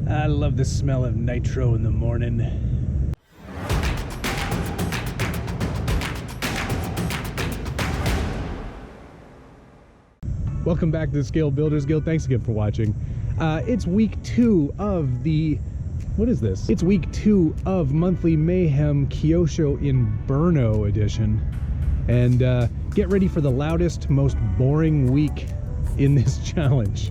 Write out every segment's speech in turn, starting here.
I love the smell of nitro in the morning. Welcome back to the Scale Builders Guild. Thanks again for watching. It's week 2 of the... What is this? It's week 2 of monthly Mayhem Kyosho Inferno edition. And get ready for the loudest, most boring week in this challenge.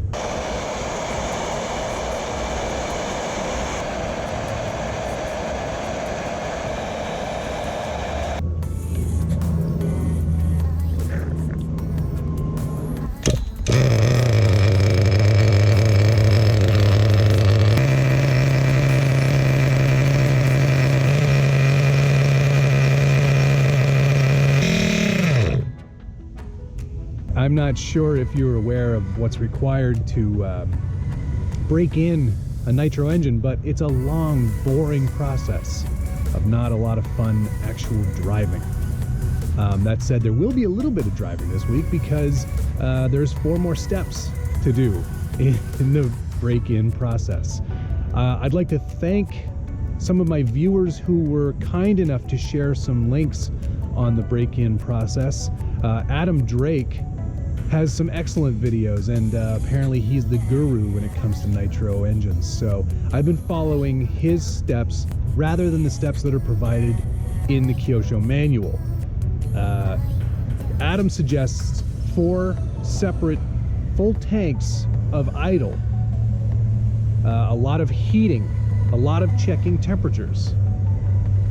I'm not sure if you're aware of what's required to break in a nitro engine, but it's a long, boring process of not a lot of fun actual driving. That said, there will be a little bit of driving this week because there's 4 more steps to do in the break-in process. I'd like to thank some of my viewers who were kind enough to share some links on the break-in process. Adam Drake has some excellent videos, and apparently he's the guru when it comes to nitro engines. So I've been following his steps rather than the steps that are provided in the Kyosho manual. Adam suggests 4 separate full tanks of idle, a lot of heating, a lot of checking temperatures,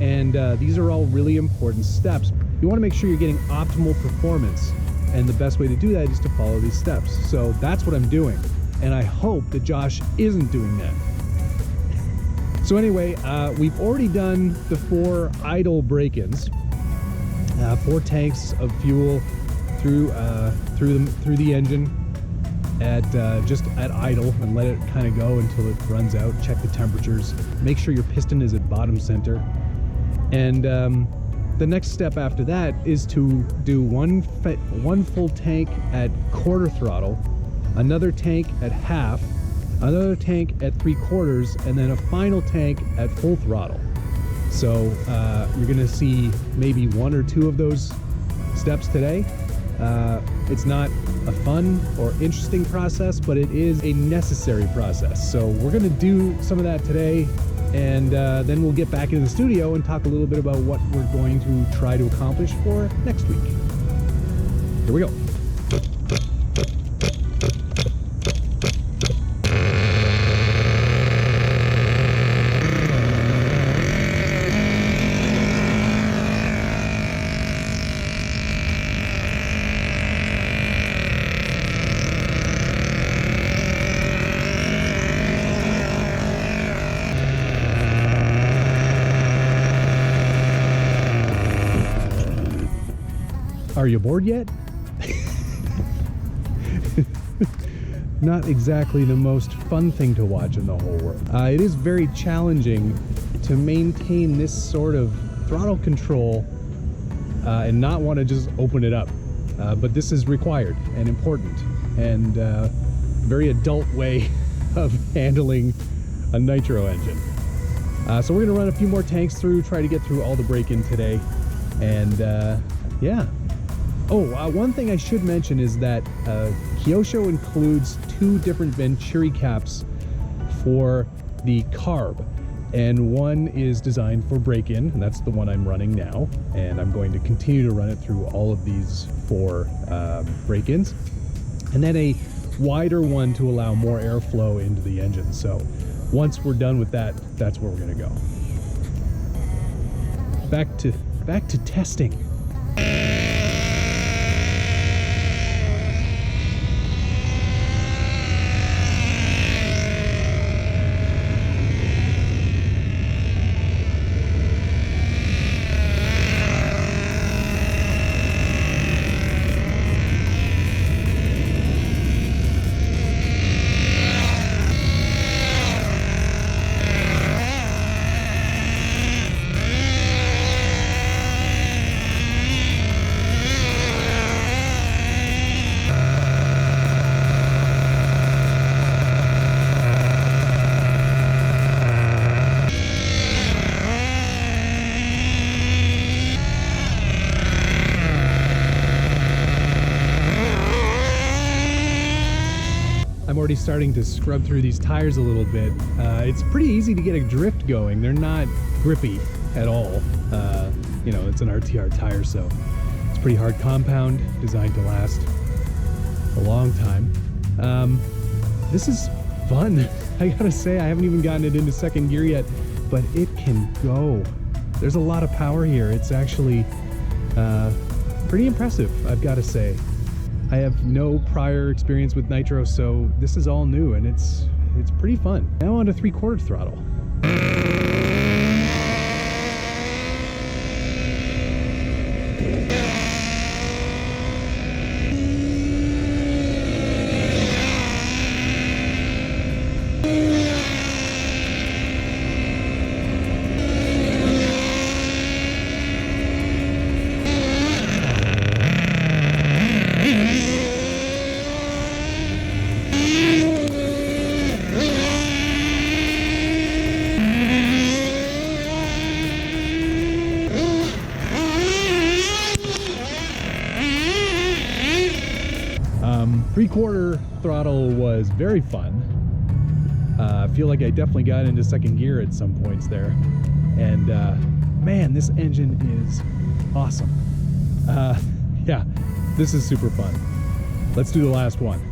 and these are all really important steps. You want to make sure you're getting optimal performance, and the best way to do that is to follow these steps. So that's what I'm doing, and I hope that Josh isn't doing that. So anyway, we've already done the 4 idle break-ins, 4 tanks of fuel through the engine at just at idle, and let it kind of go until it runs out. Check the temperatures, make sure your piston is at bottom center, and the next step after that is to do one full tank at quarter throttle, another tank at half, another tank at 3/4, and then a final tank at full throttle. So you're gonna see maybe 1 or 2 of those steps today. It's not a fun or interesting process, but it is a necessary process. So we're gonna do some of that today, and then we'll get back into the studio and talk a little bit about what we're going to try to accomplish for next week. Here we go. Are you bored yet? Not exactly the most fun thing to watch in the whole world. It is very challenging to maintain this sort of throttle control and not want to just open it up. But this is required and important, and a very adult way of handling a nitro engine. So we're going to run a few more tanks through, try to get through all the break-in today, and yeah. Oh, one thing I should mention is that Kyosho includes 2 different Venturi caps for the carb, and one is designed for break-in, and that's the one I'm running now, and I'm going to continue to run it through all of these 4 break-ins, and then a wider one to allow more airflow into the engine. So once we're done with that, that's where we're going to go. Back to testing. starting to scrub through these tires a little bit. It's pretty easy to get a drift going. They're not grippy at all. You know, it's an RTR tire, so it's pretty hard compound, designed to last a long time. This is fun. I gotta say, I haven't even gotten it into second gear yet, but it can go. There's a lot of power here. It's actually pretty impressive, I've got to say. I have no prior experience with Nitro, so this is all new, and it's pretty fun. Now on to 3/4 throttle. Three-quarter throttle was very fun. I feel like I definitely got into second gear at some points there. And man, this engine is awesome. Yeah, this is super fun. Let's do the last one.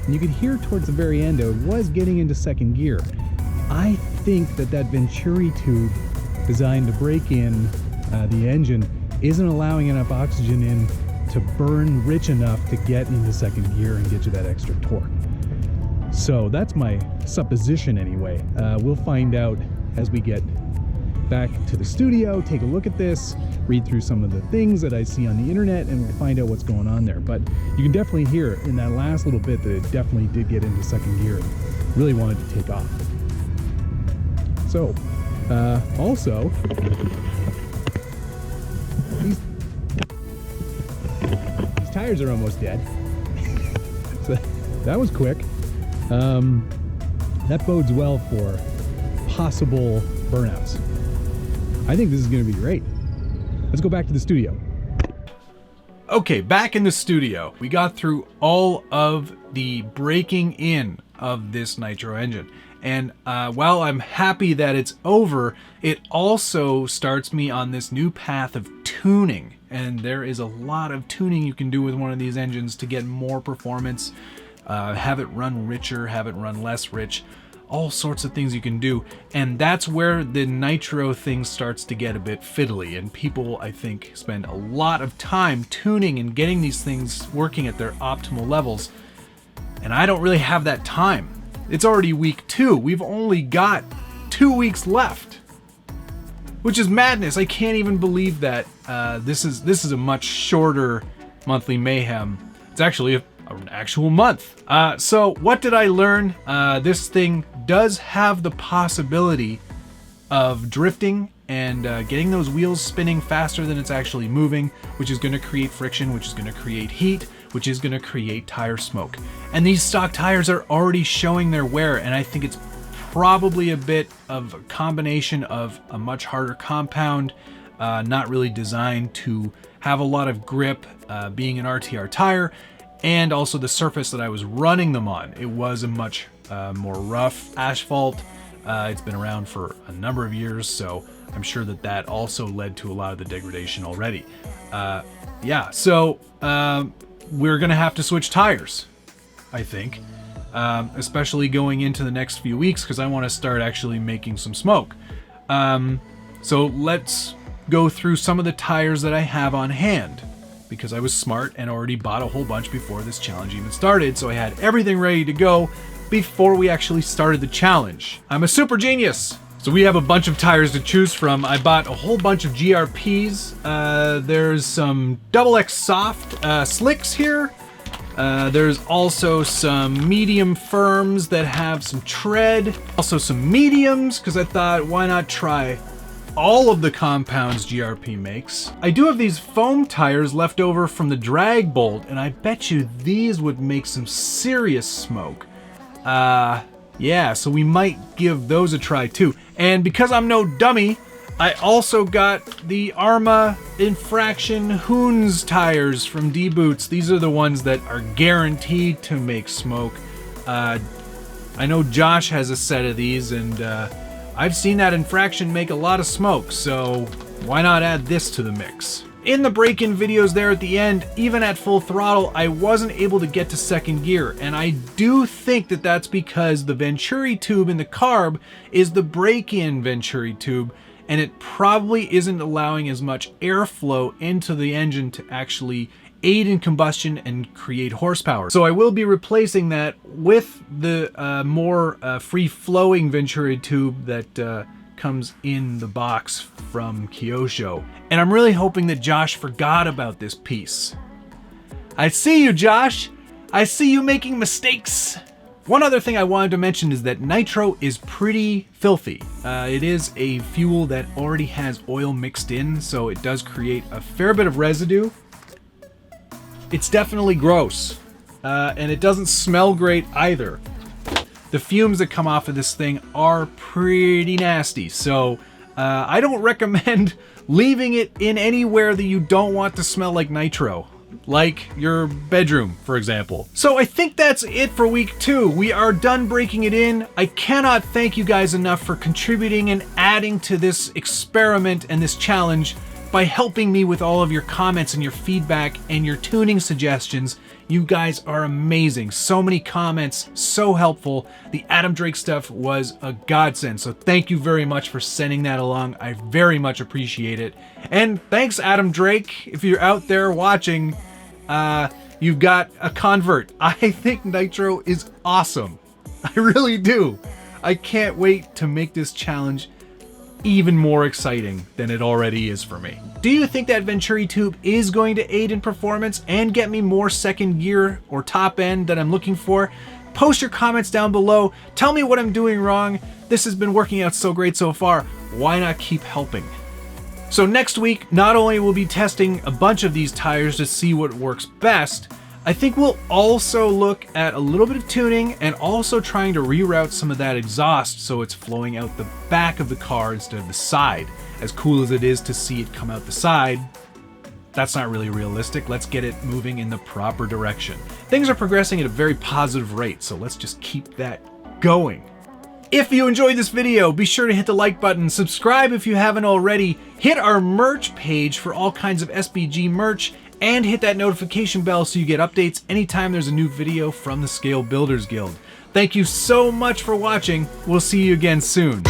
And you could hear towards the very end, it was getting into second gear. I think that Venturi tube designed to break in the engine isn't allowing enough oxygen in to burn rich enough to get into second gear and get you that extra torque. So that's my supposition anyway. We'll find out as we get back to the studio, take a look at this, read through some of the things that I see on the internet, and we'll find out what's going on there. But you can definitely hear in that last little bit that it definitely did get into second gear and really wanted to take off. So, also, these tires are almost dead. So that was quick. That bodes well for possible burnouts. I think this is going to be great. Let's go back to the studio. Okay, back in the studio. We got through all of the breaking in of this Nitro engine. And while I'm happy that it's over, it also starts me on this new path of tuning. And there is a lot of tuning you can do with one of these engines to get more performance, have it run richer, have it run less rich. All sorts of things you can do, and that's where the Nitro thing starts to get a bit fiddly, and people, I think, spend a lot of time tuning and getting these things working at their optimal levels, and I don't really have that time. It's already week 2. We've only got 2 weeks left, which is madness. I can't even believe that this is a much shorter monthly Mayhem. It's actually an actual month. So what did I learn? This thing does have the possibility of drifting and getting those wheels spinning faster than it's actually moving, which is going to create friction, which is going to create heat, which is going to create tire smoke. And these stock tires are already showing their wear, and I think it's probably a bit of a combination of a much harder compound, not really designed to have a lot of grip, being an RTR tire, and also the surface that I was running them on. It was a much more rough asphalt. It's been around for a number of years, so I'm sure that that also led to a lot of the degradation already. Yeah, so we're gonna have to switch tires, I think. especially going into the next few weeks because I want to start actually making some smoke. So let's go through some of the tires that I have on hand, because I was smart and already bought a whole bunch before this challenge even started, so I had everything ready to go before we actually started the challenge. I'm a super genius! So we have a bunch of tires to choose from. I bought a whole bunch of GRPs. There's some XX soft slicks here. There's also some medium firms that have some tread. Also some mediums, because I thought, why not try all of the compounds GRP makes. I do have these foam tires left over from the drag bolt, and I bet you these would make some serious smoke. Yeah, so we might give those a try too. And because I'm no dummy, I also got the Arma Infraction Hoons tires from D-Boots. These are the ones that are guaranteed to make smoke. I know Josh has a set of these, and I've seen that Infraction make a lot of smoke, so why not add this to the mix? In the break-in videos there at the end, even at full throttle, I wasn't able to get to second gear, and I do think that that's because the Venturi tube in the carb is the break-in Venturi tube, and it probably isn't allowing as much airflow into the engine to actually aid in combustion and create horsepower. So I will be replacing that with the more free-flowing Venturi tube that comes in the box from Kyosho. And I'm really hoping that Josh forgot about this piece. I see you, Josh! I see you making mistakes! One other thing I wanted to mention is that nitro is pretty filthy. It is a fuel that already has oil mixed in, so it does create a fair bit of residue. It's definitely gross, and it doesn't smell great either. The fumes that come off of this thing are pretty nasty, so I don't recommend leaving it in anywhere that you don't want to smell like nitro. Like your bedroom, for example. So I think that's it for week 2. We are done breaking it in. I cannot thank you guys enough for contributing and adding to this experiment and this challenge by helping me with all of your comments and your feedback and your tuning suggestions. You guys are amazing. So many comments, so helpful. The Adam Drake stuff was a godsend, so thank you very much for sending that along. I very much appreciate it. And thanks, Adam Drake. If you're out there watching, you've got a convert. I think nitro is awesome. I really do. I can't wait to make this challenge even more exciting than it already is for me. Do you think that Venturi tube is going to aid in performance and get me more second gear or top end that I'm looking for? Post your comments down below. Tell me what I'm doing wrong. This has been working out so great so far. Why not keep helping? So next week, not only will we be testing a bunch of these tires to see what works best, I think we'll also look at a little bit of tuning and also trying to reroute some of that exhaust so it's flowing out the back of the car instead of the side. As cool as it is to see it come out the side, that's not really realistic. Let's get it moving in the proper direction. Things are progressing at a very positive rate, so let's just keep that going. If you enjoyed this video, be sure to hit the like button, subscribe if you haven't already, hit our merch page for all kinds of SBG merch, and hit that notification bell so you get updates anytime there's a new video from the Scale Builders Guild. Thank you so much for watching. We'll see you again soon.